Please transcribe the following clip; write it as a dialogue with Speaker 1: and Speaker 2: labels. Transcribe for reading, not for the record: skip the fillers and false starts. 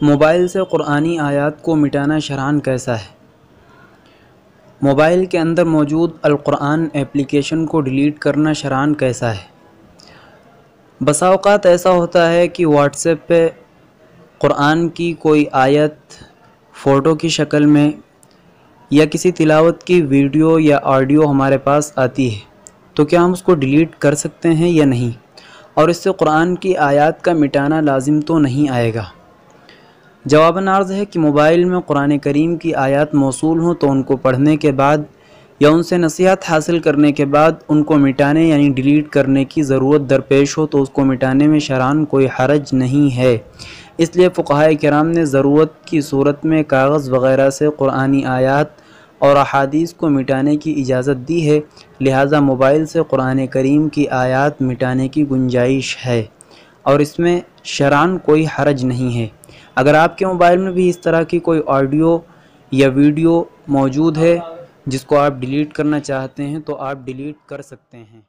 Speaker 1: Mobile سے قرآنی آیات کو مٹانا شرعاً کیسا ہے؟ موبائل کے اندر موجود القرآن ایپلیکیشن کو ڈیلیٹ کرنا شرعاً کیسا ہے؟ بسا اوقات ایسا ہوتا ہے کہ واٹس ایپ پہ قرآن کی کوئی آیت فوٹو کی شکل میں یا کسی تلاوت کی ویڈیو یا آڈیو ہمارے پاس آتی ہے، تو کیا ہم اس کو ڈیلیٹ کر سکتے ہیں یا نہیں؟ اور اس سے قرآن کی آیات کا مٹانا لازم تو نہیں آئے گا؟ جواباً عرض ہے کہ موبائل میں قرآن کریم کی آیات موصول ہوں تو ان کو پڑھنے کے بعد یا ان سے نصیحت حاصل کرنے کے بعد ان کو مٹانے یعنی ڈیلیٹ کرنے کی ضرورت درپیش ہو تو اس کو مٹانے میں شرعاً کوئی حرج نہیں ہے۔ اس لیے فقہائے کرام نے ضرورت کی صورت میں کاغذ وغیرہ سے قرآنی آیات اور احادیث کو مٹانے کی اجازت دی ہے، لہٰذا موبائل سے قرآن کریم کی آیات مٹانے کی گنجائش ہے اور اس میں شرعاً کوئی حرج نہیں ہے۔ اگر آپ کے موبائل میں بھی اس طرح کی کوئی آڈیو یا ویڈیو موجود ہے جس کو آپ ڈیلیٹ کرنا چاہتے ہیں تو آپ ڈیلیٹ کر سکتے ہیں۔